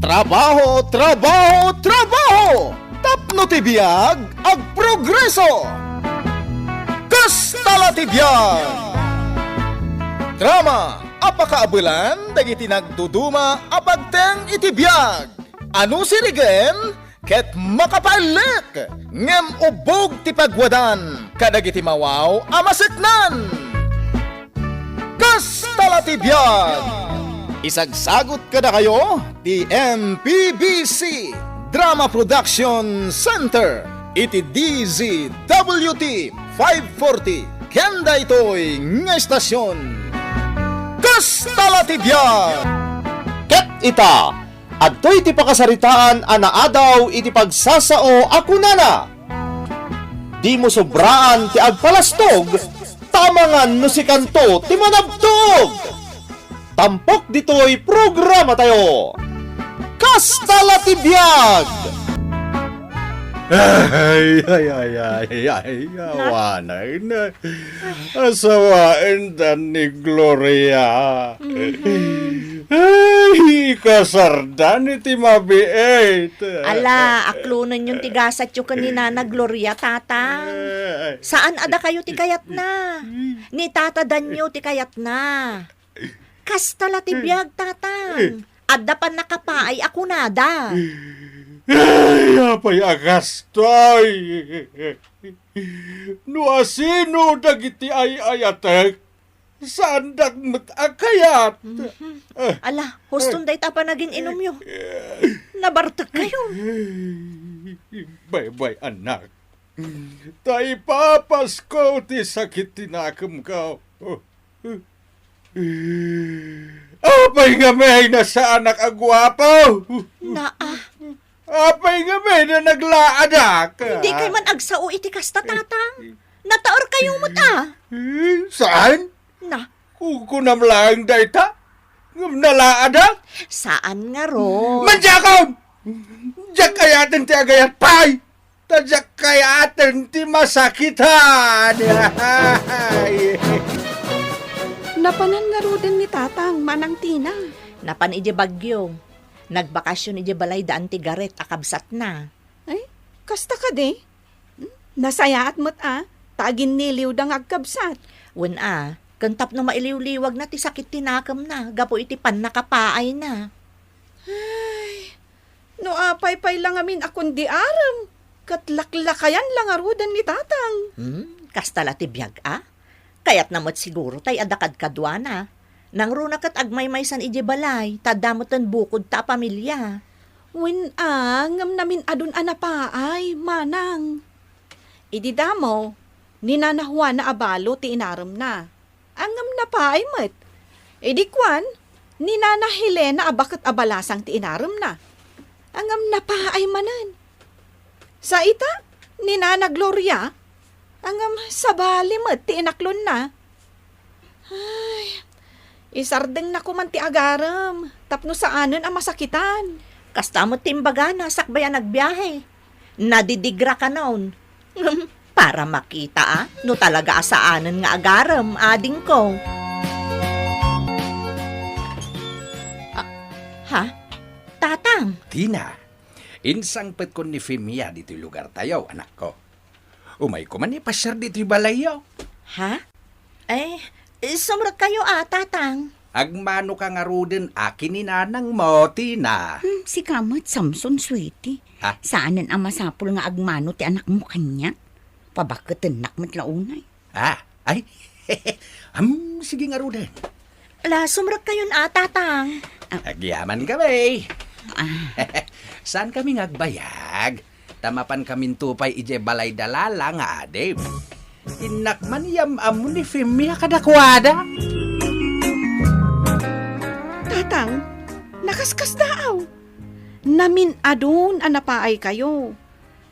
Trabaho, trabaho, trabaho! Tapno ti biyag, ag progreso! Kastala ti biyag! Drama, apakaabulan, dagiti nagduduma, apagteng iti biyag! Ano sirigen? Ket makapalik! Ngem ubog ti pagwadan, kadagiti mawaw, amaseknan! Kastala ti biyag! Isagsagot kada kayo, ti MPBC Drama Production Center, iti DZWT 540, kenda ito'y nga estasyon. Kastala ti biyag! Ket ita, adto'y ti pakasaritaan anaadaw iti pagsasao akunana. Di mo sobraan ti agpalastog, tamangan no si kanto ti manabtog. Tampok dito'y programa tayo. Kastala ti biyag! Ay, awanay na. Asawain dan ni Gloria. Ay, kasardan iti mabiit. Ala, aklunan yung tigasat yung kanina na Gloria, tata. Saan ada kayo ti kayat na? Ni tata danyo ti kayat na. Kastala ti biyag, tatang. Adda pa nakapaay ako nada. Ay, apay agastoy. No asino dagiti ay ayatek. Saan dagmat akayat? Ala, huston day ta pa naging inom yo. Nabartak kayo. Bay, anak. Tay papas ko ti sakit tinakam ka. Apay nga may na sa anak agwapo. Apay nga may na naglaadak. Hindi kay man agsao iti kasta, tatang. Nataor kayo mo ta. Saan? Na, Kukunam lang dayta? Nalaadak? saan nga ro? Manjakam! Diyak kayatin ti agayat pay! Tadyak kayatin ti masakitan! Napanan nga ro din ni tatang, manang tina. Napan ije bagyo. Nagbakasyon ije balay daan ti garet akabsat na. Ay, kasta ka de. Nasaya at mo't tagin niliw dang agkabsat. Wen kantap no mailiw-liwag na ti sakit tinakam na. Gapo iti pan nakapaay na. Ay, no apay-pay lang amin akong di aram. Katlaklakayan lang arudan ni tatang. Kastala ti biyag Kayat namot siguro tay adakad kadwa na. Nang runa kat agmaymaysan ije balay, tadamotan bukod ta pamilya. Win ngam namin adun anapaay, manang. Ididamo, ninanahuan na abalo ti inaram na. Angam na paay mat. Idikwan, ninanahile na abakat abalasang ti inaram na. Angam na paay manan. Sa ita, ninana Gloria, angam sabali mat ti inaklon na. Ay, isardeng na kuman ti agaram. Tapno saanan ang masakitan. Kastamot timbaga na sakbayan nagbiyahe. Nadidigra ka noon. Para makita no talaga asaanan nga agaram, ading ko. Tatang? Tina, insangpet ko ni Femia dito lugar tayo, anak ko. Umay ko man ipasyar dito balayo. Sumrat kayo tatang. Agmano ka nga rudin akin ni nanang mo, Tina. Si Kamot Samson, sweetie. Saanan ang masapul nga agmano ti anak mo kanya? Pabakit anak mo't launay. Sige nga rudin. Ala, sumrat kayo tatang. Agyaman kami. Saan kami ngagbayag? Tamapan kami tupay ije balay dalala nga adem. Inakman yam amo ni Femia kadakwada. Tatang, nakaskas daaw. Namin adun anapaay kayo.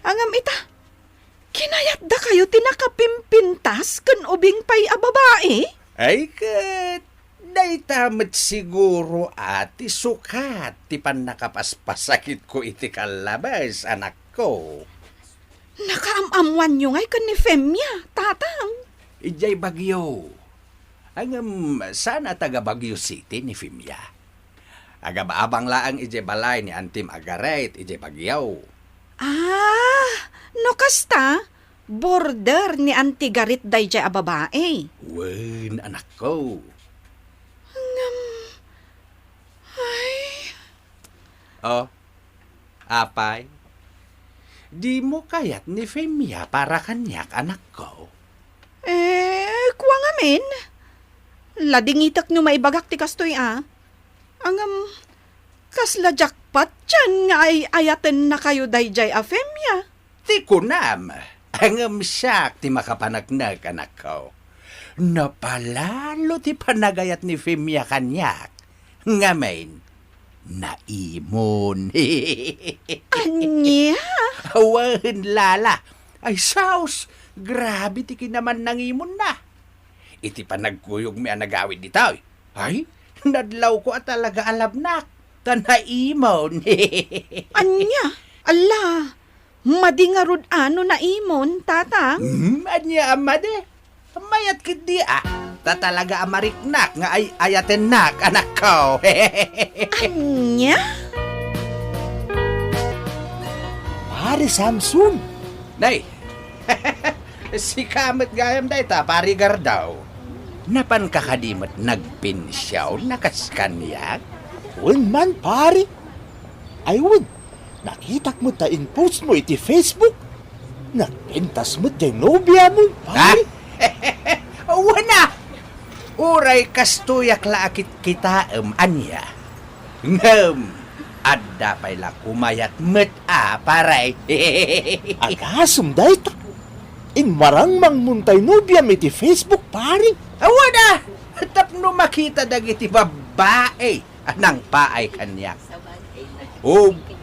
Angam ita, kinayat da kayo tinakapimpintas kan ubing pay babae? Ay kat, daytamat siguro ati sukat ti pan nakapaspasakit ko iti kalabas, anak ko. Nakaamamwan nyo ngay kan ni Femia, tatang. Ijay Bagyo. Ang sana taga Bagyo City ni Femia. Agabaabang laang ije balay ni Antim Agaret, ije Bagyaw. No kasta, border ni Auntie Garit dayjay a babae. Wen, anak ko. Oh, apay? Di mo kayat ni Femia para kanyak, anak ko. Kuwa nga men. Ladingitak no maibagak ti kastoy kasla jackpot dyan nga ay ayaten na kayo dayjay a Femia. Ti kunam, angam siyak ti makapanagnag, anak ko. Napalalo ti panagayat ni Femia kanyak. Ngamen, naimon. Anya? Awan, lala. Ay, saus. Grabe ti kinaman nangimon na. Iti pa nagkuyog mi anagawid dito. Ay, nadlaw ko at talaga alabnak. Tanaimon. Anya? Ala, madingarod ano na imon, tata? Anya amade. Mayat kidi tatalaga amariknak nga ay ayaten nak, anak ko. Anya? Pare Samson, Nay, si Kamet gayam day ta, parigar daw. Napan kakadimot nagpinsyaw, nakaskanyak? wen man pare. Ay wen, nakitak mo ta in post mo iti Facebook. Nagpintas mo ti nobya mo, pare. Wana! Uray kastuyak laakit kita anya. Ngem, adda pa'y la kumayat met paray. Agasum dayta. In marang mang muntay nobya mo iti Facebook, pare. Wana! Tapno makita dagiti babae anang paay kanya.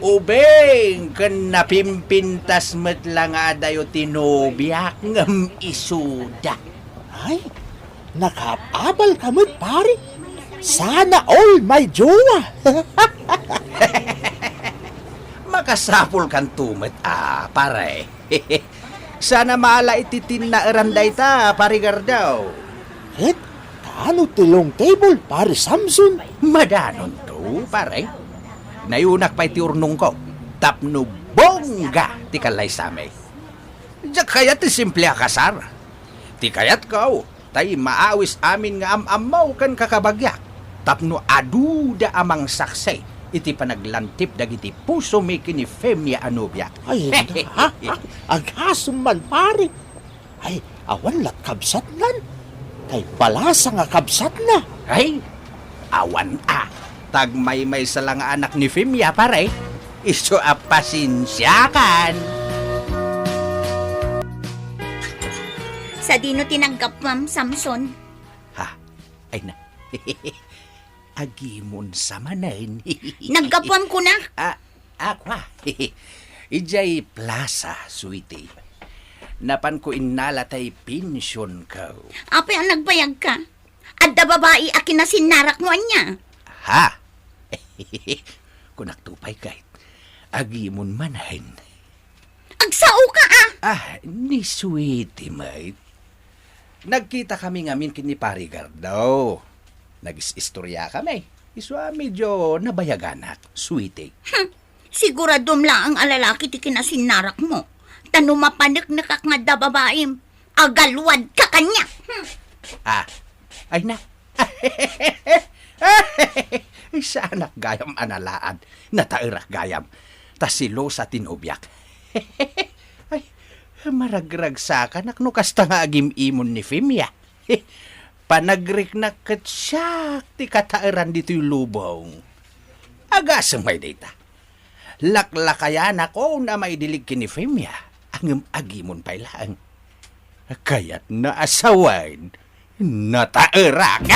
Ubeng kan napimpintas met lang adayo tinobyak ngem isuda. Ay, nakapabal ka mo, pare. Sana all my jowa. Makasapol kan tumet pare. Sana maala ititin na eranday ta, parigar daw. Et, kano tilong table, pare Samson? Madanon to, pare. Nayunak pa iti urnong ko. Tapno bongga ti kalay same. Diyak kaya ti simple akasar. Ti kayat ko, tay maawis amin nga amamaw kan kakabagyak. Tapno aduda amang saksay. Iti panaglantip dagiti puso mi kini Femia Anubia. Ay, agasum man, pare. Ay, awan lat kabsat nan. Kay balasa nga kabsat na. Ay, awan Tagmay-may sa lang anak ni Femia, pare. Iso apasinsyakan. Sa dino tinanggap, Ma'am Samson. Ha? Ay na. Agimon sa manan. Naggapwam ko na. Ako Ijay plaza, sweetie. Napan ko inalatay pensyon ko. Apay ang nagbayag ka. Adda babae akin na sinarak mo anya. Ha? Kunak tupay kahit. Agimon manahin. Agsao ka Ni sweetie, mate. Nagkita kami ngamin kini parigar daw. Nag-istorya kami. Iswa medyo nabayaganak, sweetie. Siguradom lang ang alalaki ti kinasinarak mo. Tano mapanik na kakngada babae. Agalwad ka kanya. Ay na. Sa anak gayam analaan. Natairak gayam. Tasilo sa tinubyak. Ay, maragrag sa kanak no kasta nga agim imon ni Femia. Panagrik na katsyak ti katairan dito'y lubong. Agasang may data. Laklakayan ako na may dilig kini Femia. Ang agimon pa'y lang. Kaya't naasawan. Natairak.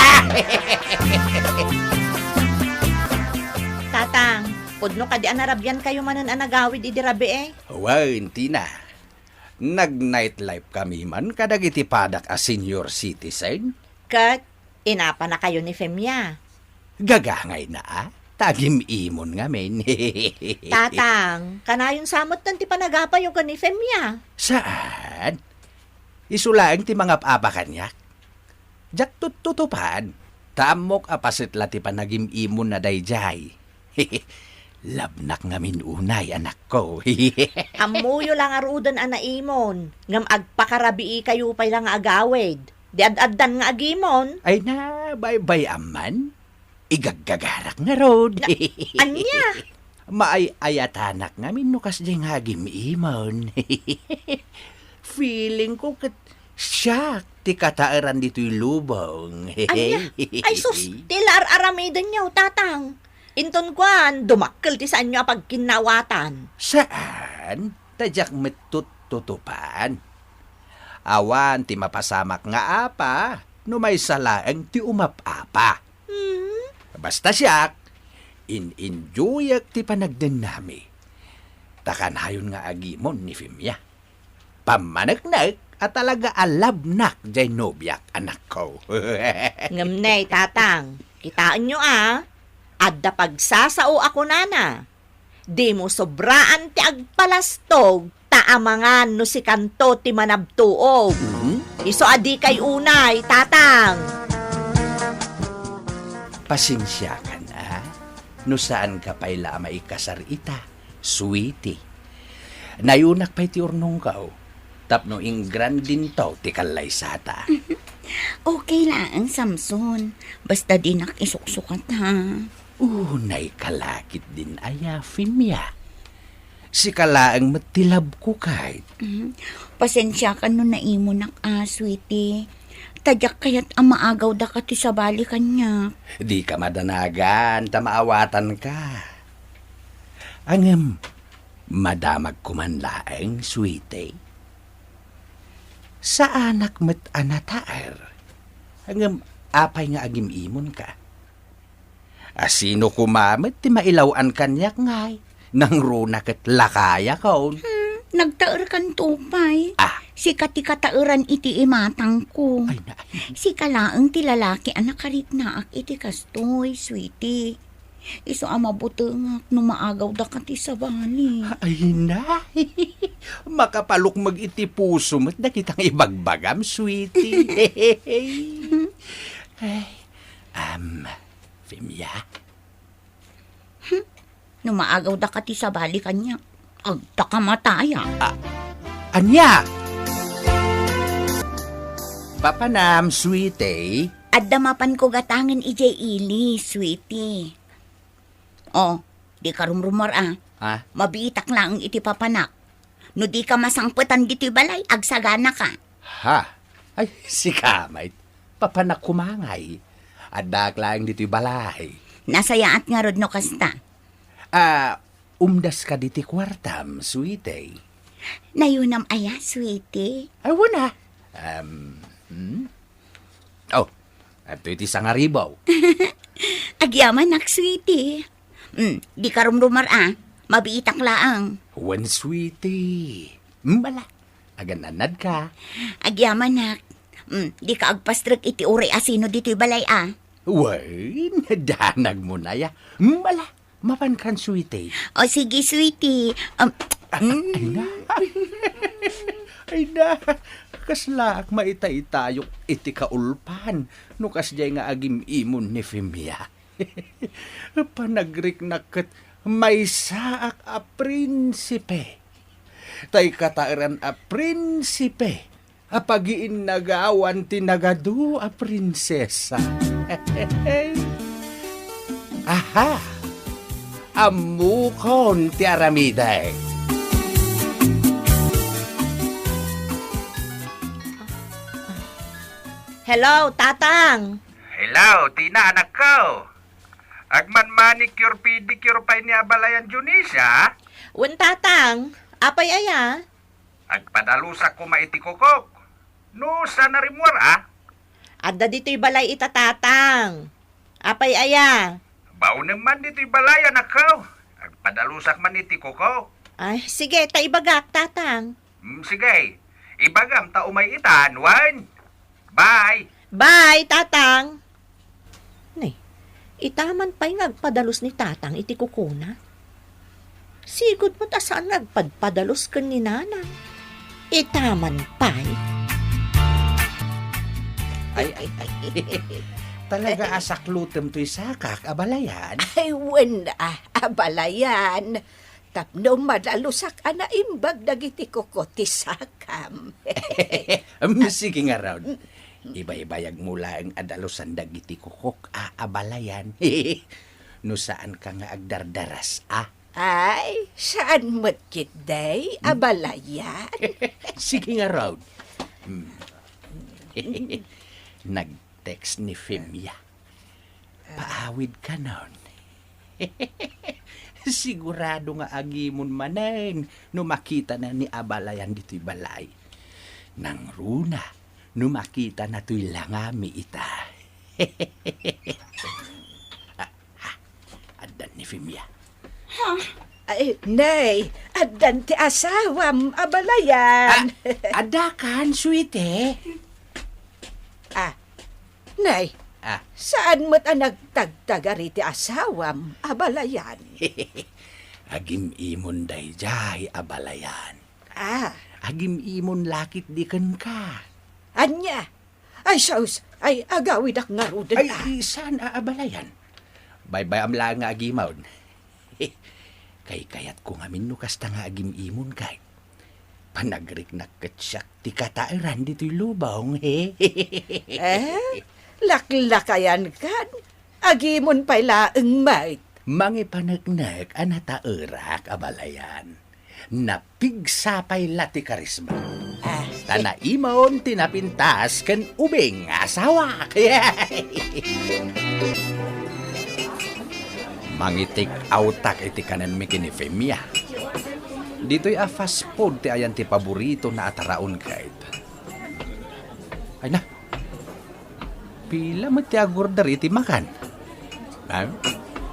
Tatang, pudno ka di anarabyan kayo manan anagawid idirabi Wan, Tina. Nag-nightlife kami man kadagiti padak a senior citizen. Kat, inapa na kayo ni Femia. Gagangay na Tagim imon nga men. Tatang, kanayon samot nan ti panagapa yung ni Femia. Saan? Isulaang ti mga apa kanyak. Jak tutupan. Tamok apasit lati panagim imon na dayjay. Labnak ngamin unay, anak ko. Amuyo lang arudan anaimon. Ngam agpakarabii kayo pa'y lang agawid. Di ad-addan nga agimon. Ay na, bye-bye aman. Igaggagarak na rod. Anya? Maay-ayatanak ngamin no kas ding hagim imon. Feeling ko kat siyak ti kataaran dito'y lubong. Anya? Ay sus, tilar aramidan niyo, tatang. Inton kwan, dumakkel ti saan niyo pagkinawatan. Saan? Tadyak metut-tutupan. Awan ti mapasamak nga apa, no may salaang ti umapapa. Basta siyak, in-enjoyak ti panagden nami. Takan hayon nga agimon ni Fimya. Pamanagnak at talaga alabnak jay nobyak anak ko. Ngamnay, tatang. Kitaan nyo Adda pagsasao ako nana. Di mo sobraan ti agpalastog, taamangan no si kanto ti manabtuog. Iso adi kay unay, tatang. Pasensya ka na, no saan ka pa'y lamay kasarita, sweetie. Nayunak pa'y ti urnong kao, tapno ingran din to ti kalaysata. Okay lang, Samson. Basta di nakisuksukat ha. Unay kalakit din aya, Fimya. Si kalaang matilab ko kahit. Pasensya ka no na imo sweetie. Tadyak kaya't ang maagaw da ka ti sabali kanya. Di ka madanagan, tamaawatan ka. Angem, madamag kumanlaeng, sweetie. Sa anak met anataer, angem, apay nga agim imon ka. Asino kumamit ti mailawan kanyak ngay, nang runak at lakaya kaon. Nagtaer kan tupay. Si kati katauran iti imatang ko. Ay na. Si kalaang ti lalaki anak karit naak iti kastoy, sweetie. Iso ama butengak no maagaw da kati sabali. Ay na. Makapalok mag-iti puso mo't nakitang ibagbagam, sweetie. Ay, Fimya. No maagaw da kati sabali kanya. Agta ka mataya. Anya? Papanam, sweetie. At damapan ko gatangan ijay ili, sweetie. Oh, di ka rumrumor Ha? Mabitak lang iti papanak. No di ka masangputan dito'y balay, agsagana ka. Ha? Ay, si Kamay. Papanak kumangay. Adak lang dito'y balay. Nasayaat nga rod no kasta. Umdas ka diti kwartam, sweetie. Nayunam aya, sweetie. Ay, wala. Oh, ato iti sangaribaw. Agyaman nak, sweetie. Di ka rumrumar mabiitak laang. Wan, sweetie. Bala, agananad ka. Agyaman nak. Di ka agpastrek iti uri asino dito'y balay Way, nadanag mo na ya. Bala, mapan kan, sweetie. O sige, sweetie. Ay na, kaslaak maitay-tayok iti kaulpan, no kasjay nga agim imon ni Fimya. Panagrik nakat may saak a prinsipe. Tay kataaran a prinsipe, a pagiin nagawan tinagadu a prinsesa. Aha! Amukon ti aramiday. Hello, tatang. Hello, Tina, anak ko. Agman manicure, pedicure pa ni abalayan Junisa. Wen tatang, apay aya? Agpadalusak ko maiti kokok. No, sana rimwar Adda dito'y balay ita tatang. Apay aya? Bao naman dito'y balay, anak ko. Agpadalusak man iti kokok. Ay, sige, taibagak, tatang. Sige, ibagam ta umay itan, wan. Bye! Bye, tatang. Nay, itaman pa'y ngagpadalos ni tatang iti kukuna. Sigod mo ta saan ngagpadpadalos kan ni nana. Itaman pa'y. Ay. Talaga asaklutem to'y sakak, abalayan. Ay, wala, abalayan. Tapno madalusak ana imbag dagiti kukotisakam. Sige nga raw. Iba-ibayag mula ang adalusan dagiti kukok abalayan. No saan ka nga agdardaras Ay, saan mo't day, abalayan? Sige nga raw. Nag-text ni Femia. Paawid ka nun. Sigurado nga agimon manen no makita na ni abalayan dito'y balay. Nang runa, no makita na to'y langami ita. Adan ni Femia. Ay, nay, adan ti asawam, abalayan. Adakan, sweetie. Nay, saan mo't nagtagtagari ti asawam, abalayan? Agim imon day jay abalayan. Agim imon lakit diken ka. Anya? Ay, saus, ay agawid ak nga rudan. Ay, saan abalayan? Bye-bye am lang nga agimaw. Kay kayat ko nga minukas ta nga agim imon kay. Panagrik na katsyak ti katairan dito'y lubong. Laklakayan kan. Agimon pa'y laeng mait. Mange panagnak anata erak abalayan. Napigsapay lati karisma. Tanaimon tinapintas ken ubing asawa. Mangitik autak iti kanan mi kini Femia. Dito'y fast food ti ayan ti paborito na ataraon kahit. Ay na. Pila mo ti agordar iti makan.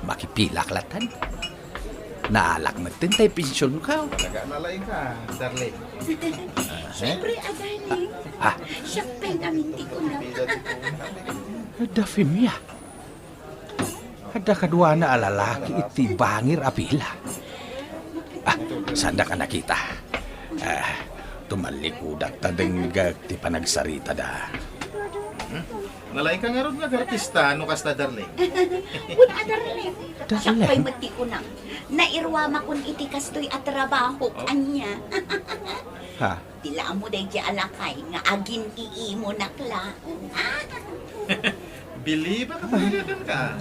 Makipilak latan. Naalak mo tintay pensyon ka. Nalain ka, darling. Siyempre, adali. Siya pengaminti ko na. Ada Femia. Ada kadua na alalaki iti bangir apila. Sanda ka nakita. Tumalikudak tadenggag ti panagsarita da. Nalain ka nga ron nga artista, ano kasta darling? Wala darling. Siya Darling? pa'y mati ko na. Nairwama kun iti kastoy at trabaho kanya. Tila mo day di alakay nga agin iimo nakla. Bili ba kapaligan ka?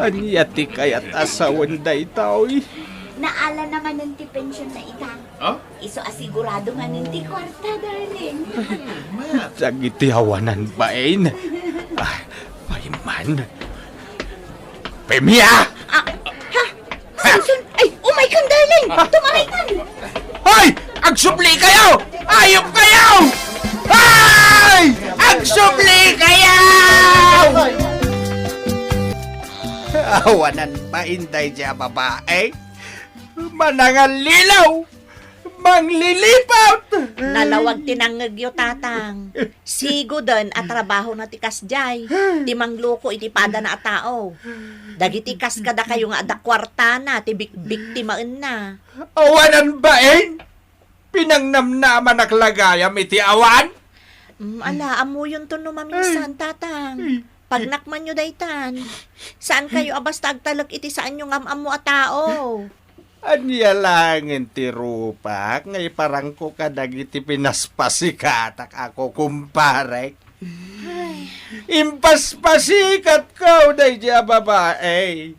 Anyati kayat asawan da itaw. Naala naman ng ti pensyon na ita. Oh? Iso asigurado nga ng ti kwarta, darling. Mayat. Sagiti hawanan bain. Paiman. Femia! Samson! Ay! Oh my God, darling! Tumaritan! Hoy! Agsupli kayo! Ayop kayo! Hoy! Agsupli kayo! Awanan pa inday siya babae. Manangal lilaw! Manglilipat! Nalawag tinangagyo tatang. Sigo den at trabaho na tikas jay. Ti mangloko iti pada na tao. Dagiti kas kada kayo nga ada kwarta na ti biktimaan na. Awanan ba Pinangnamnaman naklagayam iti awan? Ala, amo yun to no maminsan tatang. Pagnakman nyo daytan. Saan kayo abas tagtalag iti saan yung amo a tao? Anya langin ti rupak, ngay parang ko kadag iti pinaspasikatak ako kumparek. Impaspasikat ko, day diya babae.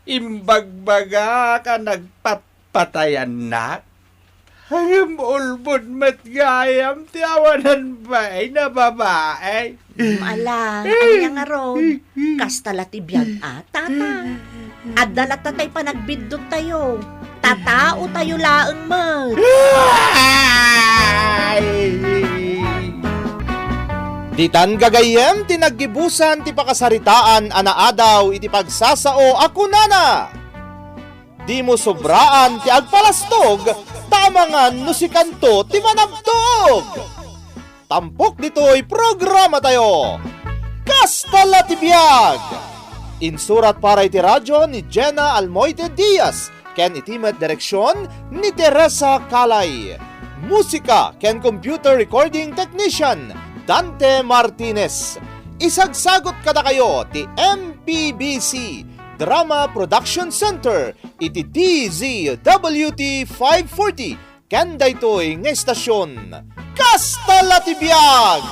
Imbagbaga ka nagpatpatayan na. Hangam ulbod matgayam ti awanan ba na babae. Ala, anya nga ron. Kastala ti biyag tatang. At dalat tatay pa nagbidot tayo. Tatao tayo laeng mo. Ditan gagayem tinaggibusan ti pakasaritaan anaadaw iti pagsasao ako nana. Di mo sobraan ti agpalastog tamangan no si kanto ti manabtog. Tampok dito'y programa tayo. Kastala ti biyag. Insurat para iti radyo ni Jenna Almoite Diaz, ken itimet direksyon ni Teresa Calay. Musika ken computer recording technician Dante Martinez. Isagsagot kada kayo ti MPBC Drama Production Center iti DZWT 540 ken daytoy nga estasyon. Kasta la ti biag!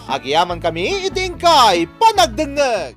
Agyaman kami iting kay panagdengeg.